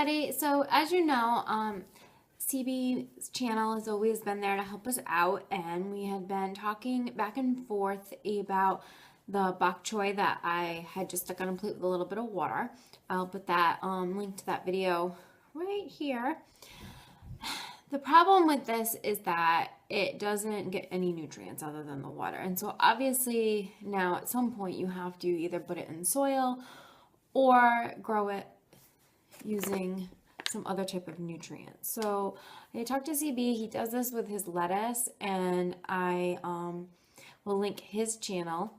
everybody. So as you know, CB's channel has always been there to help us out, and we had been talking back and forth about the bok choy that I had just stuck on a plate with a little bit of water. I'll put that link to that video right here. The problem with this is that it doesn't get any nutrients other than the water. And so obviously now at some point you have to either put it in soil or grow it using some other type of nutrients. So I talked to CB, he does this with his lettuce, and I will link his channel.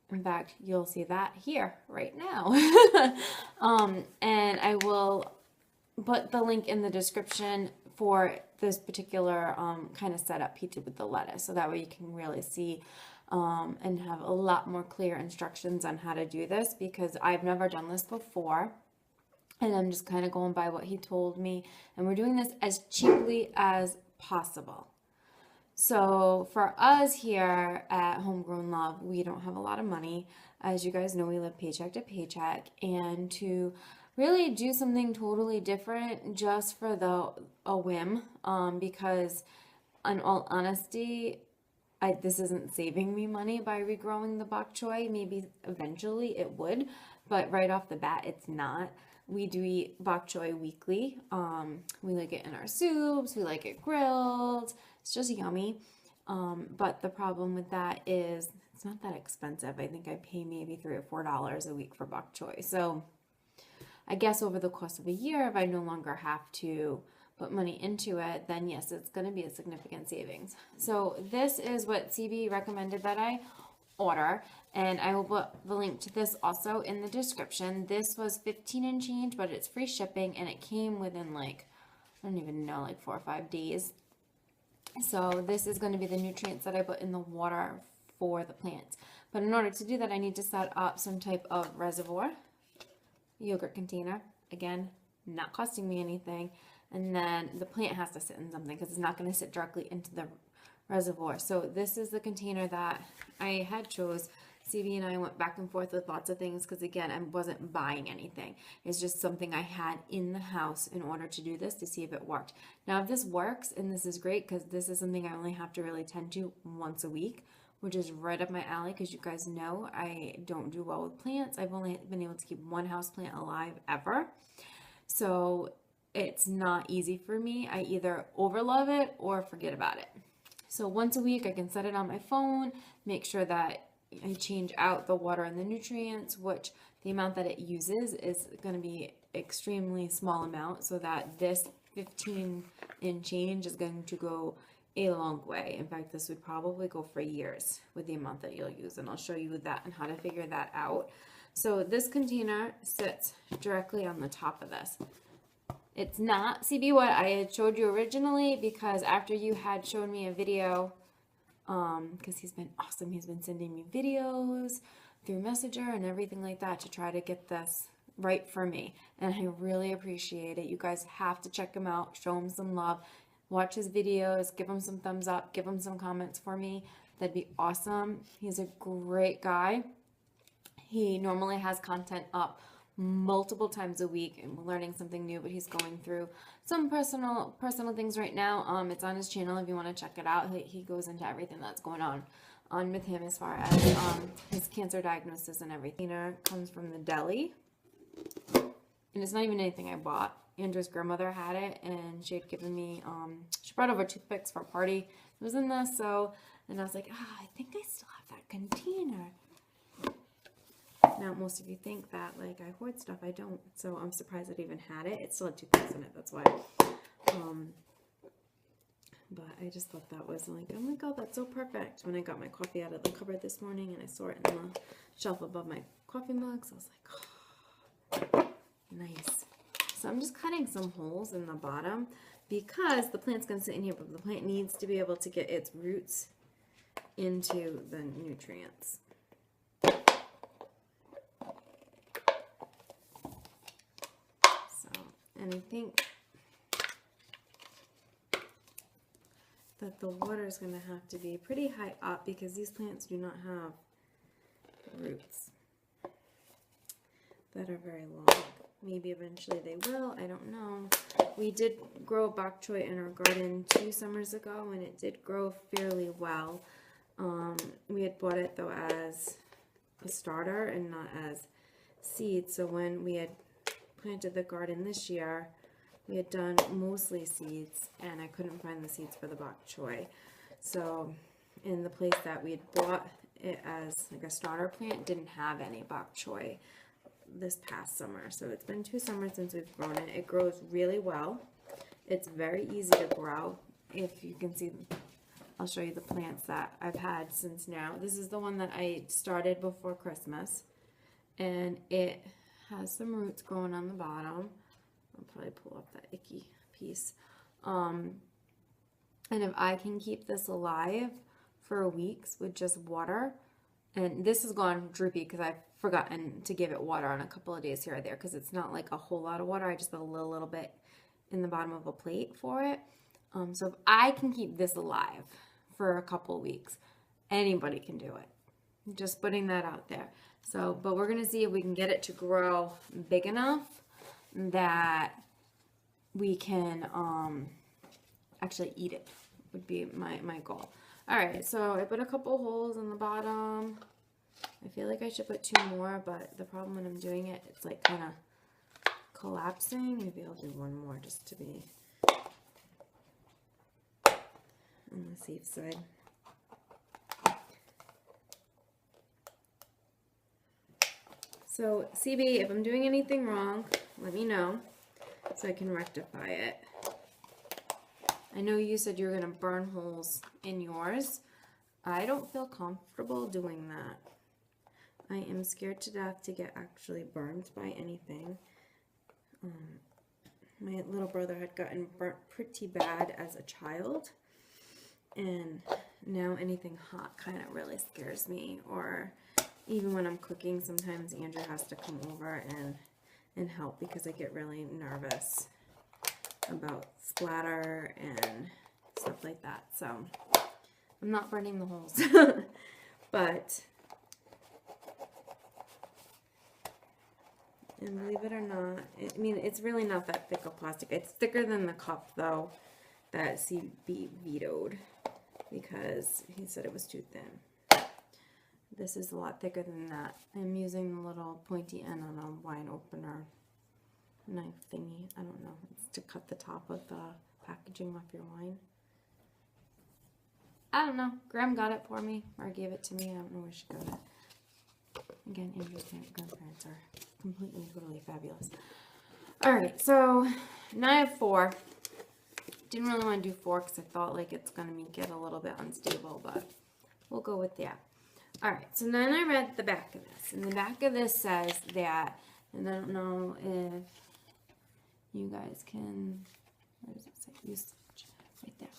In fact, you'll see that here right now. And I will put the link in the description for this particular kind of setup he did with the lettuce. So that way you can really see and have a lot more clear instructions on how to do this, because I've never done this before. And I'm just kind of going by what he told me. And we're doing this as cheaply as possible. So for us here at Homegrown Love, we don't have a lot of money. As you guys know, we live paycheck to paycheck. And to really do something totally different just for a whim, because in all honesty, this isn't saving me money by regrowing the bok choy. Maybe eventually it would, but right off the bat, it's not. We do eat bok choy weekly. We like it in our soups. We like it grilled. It's just yummy. But the problem with that is it's not that expensive. I think I pay maybe $3 or $4 a week for bok choy. So I guess over the course of a year, if I no longer have to put money into it, then yes, it's going to be a significant savings. So this is what CB recommended that I order, and I will put the link to this also in the description. This was $15 and change, but it's free shipping, and it came within like, I don't even know, like 4 or 5 days. So this is going to be the nutrients that I put in the water for the plants. But in order to do that, I need to set up some type of reservoir, yogurt container, again, not costing me anything. And then the plant has to sit in something because it's not going to sit directly into the reservoir. So this is the container that I had chose. CB and I went back and forth with lots of things because, again, I wasn't buying anything. It's just something I had in the house in order to do this to see if it worked. Now, if this works, and this is great because this is something I only have to really tend to once a week, which is right up my alley because you guys know I don't do well with plants. I've only been able to keep one house plant alive ever. So it's not easy for me. I either overlove it or forget about it. So once a week I can set it on my phone, make sure that I change out the water and the nutrients, which the amount that it uses is going to be extremely small amount, so that this 15 and change is going to go a long way. In fact, this would probably go for years with the amount that you'll use, and I'll show you that and how to figure that out. So this container sits directly on the top of this. It's not, CB, what I had showed you originally, because after you had shown me a video, because he's been awesome. He's been sending me videos through Messenger and everything like that to try to get this right for me. And I really appreciate it. You guys have to check him out, show him some love, watch his videos, give him some thumbs up, give him some comments for me. That'd be awesome. He's a great guy. He normally has content up multiple times a week and learning something new, but he's going through some personal things right now. It's on his channel if you want to check it out. He goes into everything that's going on with him as far as his cancer diagnosis and everything. It comes from the deli, and it's not even anything I bought. Andrew's grandmother had it, and she had given me, she brought over toothpicks for a party. It was in this, and I was like, I think I still have that container. Now, most of you think that, like, I hoard stuff. I don't. So I'm surprised I even had it. It still had toothpicks in it. That's why. But I just thought that was like, oh my God, that's so perfect. When I got my coffee out of the cupboard this morning and I saw it in the shelf above my coffee mugs, I was like, oh, nice. So I'm just cutting some holes in the bottom because the plant's going to sit in here, but the plant needs to be able to get its roots into the nutrients. And I think that the water is going to have to be pretty high up because these plants do not have roots that are very long. Maybe eventually they will. I don't know. We did grow bok choy in our garden 2 summers ago, and it did grow fairly well. We had bought it though as a starter and not as seed. So when we had planted the garden this year, we had done mostly seeds, and I couldn't find the seeds for the bok choy. So in the place that we had bought it as like a starter plant, didn't have any bok choy this past summer. So it's been 2 summers since we've grown it. It grows really well. It's very easy to grow. If you can see, I'll show you the plants that I've had since now. This is the one that I started before Christmas, and it has some roots growing on the bottom. I'll probably pull up that icky piece. And if I can keep this alive for weeks with just water, and this has gone droopy because I've forgotten to give it water on a couple of days here or there, because it's not like a whole lot of water. I just put a little bit in the bottom of a plate for it. So if I can keep this alive for a couple of weeks, anybody can do it. Just putting that out there. So, but we're going to see if we can get it to grow big enough that we can actually eat it, would be my goal. All right, so I put a couple holes in the bottom. I feel like I should put 2 more, but the problem when I'm doing it, it's like kind of collapsing. Maybe I'll do 1 more just to be on the safe side. So CB, if I'm doing anything wrong, let me know so I can rectify it. I know you said you were going to burn holes in yours. I don't feel comfortable doing that. I am scared to death to get actually burned by anything. My little brother had gotten burnt pretty bad as a child, and now anything hot kind of really scares me. Or even when I'm cooking, sometimes Andrew has to come over and help because I get really nervous about splatter and stuff like that. So I'm not burning the holes. But, and believe it or not, I mean, it's really not that thick of plastic. It's thicker than the cup, though, that CB vetoed because he said it was too thin. This is a lot thicker than that. I'm using the little pointy end on a wine opener knife thingy. I don't know. It's to cut the top of the packaging off your wine. I don't know. Graham got it for me, or gave it to me. I don't know where she got it. Again, Andrew's grandparents are completely, totally fabulous. Alright, so now I have 4. Didn't really want to do 4 because I thought like it's going to make it a little bit unstable, but we'll go with that. Alright, so then I read the back of this. And the back of this says that, and I don't know if you guys can, where does it say? Usage, right there.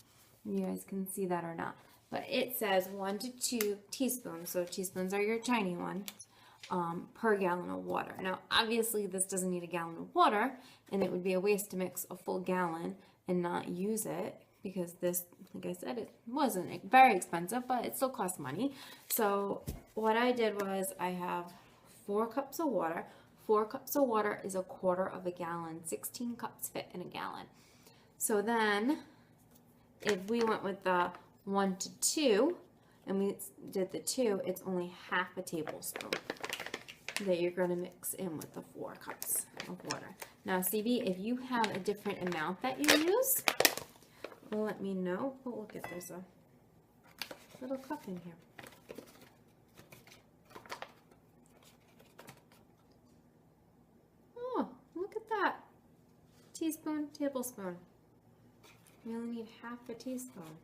You guys can see that or not. But it says 1 to 2 teaspoons. So teaspoons are your tiny ones per gallon of water. Now, obviously, this doesn't need a gallon of water, and it would be a waste to mix a full gallon and not use it, because this, like I said, it wasn't very expensive, but it still costs money. So what I did was I have 4 cups of water. 4 cups of water is 1/4 of a gallon. 16 cups fit in a gallon. So then, if we went with the 1 to 2, and we did the 2, it's only half a tablespoon that you're going to mix in with the 4 cups of water. Now, CB, if you have a different amount that you use, let me know. Oh, look at, there's a little cup in here. Oh, look at that. Teaspoon, tablespoon. We only need half a teaspoon.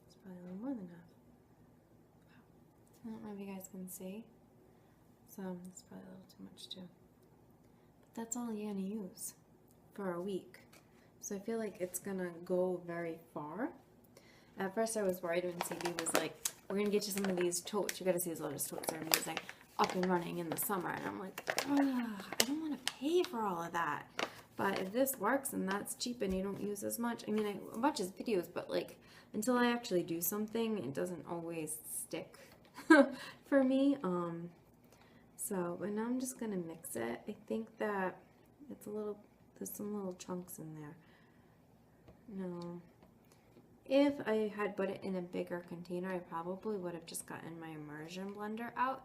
It's probably a little more than half. I don't know if you guys can see. So it's probably a little too much too. But that's all you're gonna use for a week. So I feel like it's gonna go very far. At first I was worried when CB was like, we're gonna get you some of these totes. You gotta see these Lotus totes, they're amazing. Up and running in the summer. And I'm like, I don't wanna pay for all of that. But if this works and that's cheap and you don't use as much, I mean, I watch his videos, but like, until I actually do something, it doesn't always stick for me. So, but now I'm just going to mix it. I think that it's a little, there's some little chunks in there. No. If I had put it in a bigger container, I probably would have just gotten my immersion blender out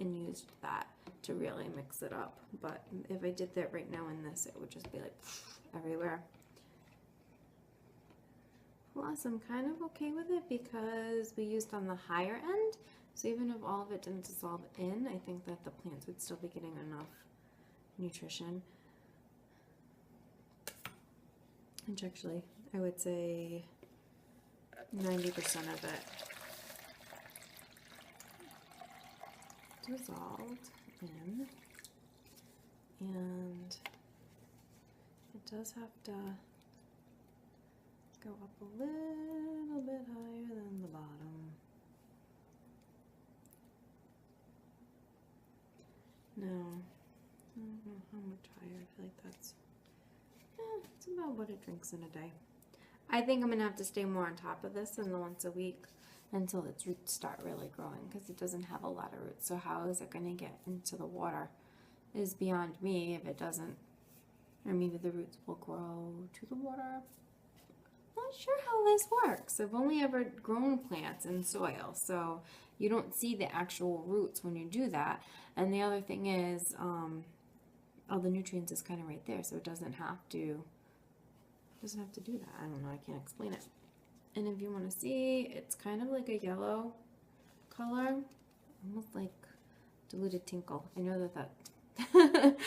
and used that to really mix it up. But if I did that right now in this, it would just be like everywhere. Plus, I'm kind of okay with it because we used on the higher end. So even if all of it didn't dissolve in, I think that the plants would still be getting enough nutrition. Which actually, I would say 90% of it dissolved in, and it does have to go up a little bit higher than the bottom. No, I don't know how much higher. I feel like that's, it's about what it drinks in a day. I think I'm gonna have to stay more on top of this than the once a week until its roots start really growing, because it doesn't have a lot of roots. So how is it gonna get into the water is beyond me if it doesn't, or maybe the roots will grow to the water. Not sure how this works. I've only ever grown plants in soil, so you don't see the actual roots when you do that. And the other thing is, all the nutrients is kind of right there, so it doesn't have to do that. I don't know, I can't explain it. And if you want to see, it's kind of like a yellow color, almost like diluted tinkle. I know that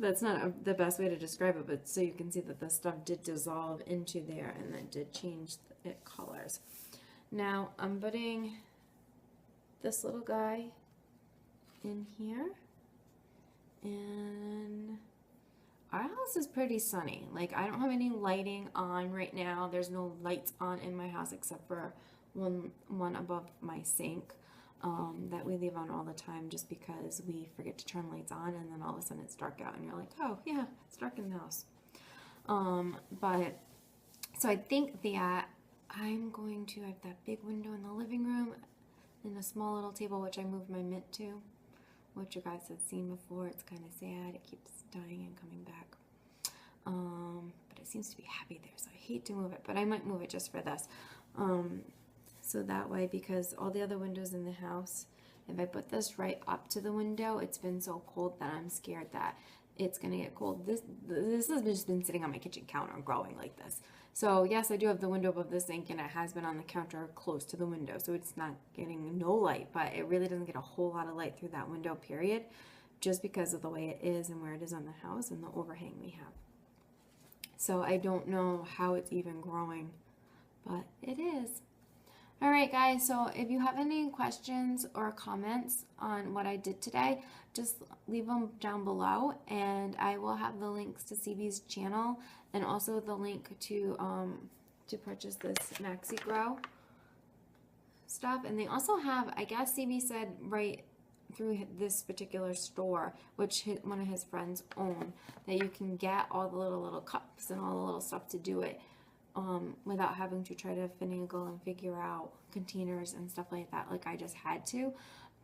that's not the best way to describe it, but so you can see that the stuff did dissolve into there and then did change it colors. Now I'm putting this little guy in here, and our house is pretty sunny. Like, I don't have any lighting on right now. There's no lights on in my house except for one above my sink that we leave on all the time just because we forget to turn lights on, and then all of a sudden it's dark out and you're like, oh yeah, it's dark in the house. But so I think that I'm going to have that big window in the living room and a small little table, which I moved my mint to, which you guys have seen before. It's kind of sad. It keeps dying and coming back. But it seems to be happy there, so I hate to move it, but I might move it just for this. So that way, because all the other windows in the house, if I put this right up to the window, it's been so cold that I'm scared that it's going to get cold. This has just been sitting on my kitchen counter growing like this. So yes, I do have the window above the sink, and it has been on the counter close to the window, so it's not getting no light, but it really doesn't get a whole lot of light through that window, period, just because of the way it is and where it is on the house and the overhang we have. So I don't know how it's even growing, but it is. All right, guys, so if you have any questions or comments on what I did today, just leave them down below, and I will have the links to CB's channel and also the link to purchase this Maxi Grow stuff. And they also have, I guess CB said right through this particular store, which one of his friends own, that you can get all the little cups and all the little stuff to do it without having to try to finagle and figure out containers and stuff like that, like I just had to.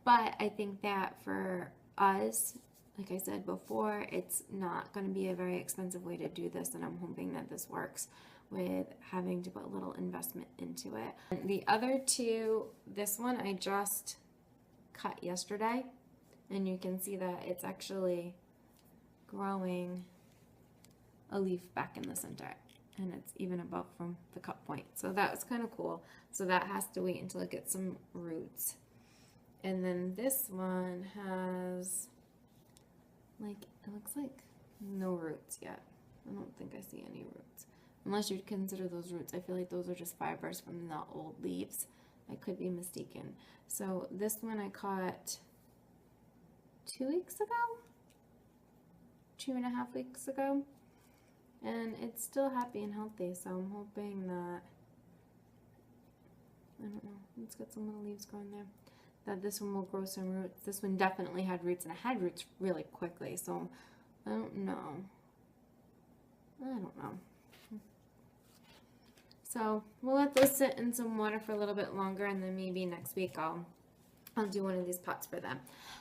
But I think that for us, like I said before, it's not going to be a very expensive way to do this, and I'm hoping that this works with having to put a little investment into it. And the other two, this one I just cut yesterday, and you can see that it's actually growing a leaf back in the center, and it's even above from the cut point. So that was kind of cool. So that has to wait until it gets some roots. And then this one has, like, it looks like no roots yet. I don't think I see any roots. Unless you'd consider those roots. I feel like those are just fibers from the old leaves. I could be mistaken. So this one I caught 2 weeks ago? 2.5 weeks ago. And it's still happy and healthy, so I'm hoping that, I don't know, it's got some little leaves growing there, that this one will grow some roots. This one definitely had roots, and it had roots really quickly, so I don't know. So we'll let those sit in some water for a little bit longer, and then maybe next week I'll I'll do one of these pots for them.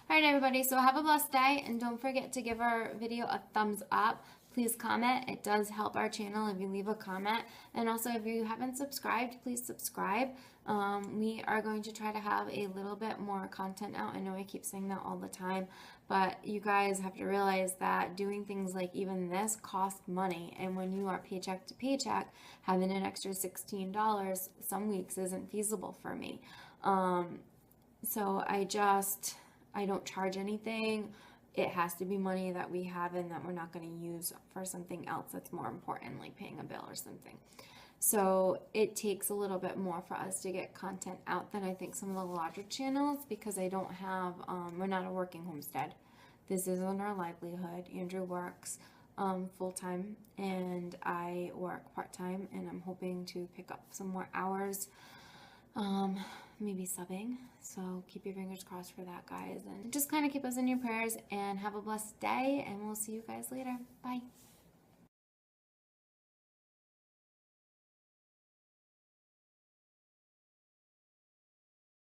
All right, everybody, so have a blessed day, and don't forget to give our video a thumbs up. Please comment. It does help our channel if you leave a comment. And also, if you haven't subscribed, please subscribe. We are going to try to have a little bit more content out. I know I keep saying that all the time, but you guys have to realize that doing things like even this cost money. And when you are paycheck to paycheck, having an extra $16 some weeks isn't feasible for me. So I don't charge anything. It has to be money that we have and that we're not going to use for something else that's more important, like paying a bill or something. So it takes a little bit more for us to get content out than I think some of the larger channels, because I don't have, we're not a working homestead. This isn't our livelihood. Andrew works full-time and I work part-time, and I'm hoping to pick up some more hours, maybe subbing. So keep your fingers crossed for that, guys, and just kind of keep us in your prayers, and have a blessed day, and we'll see you guys later. Bye.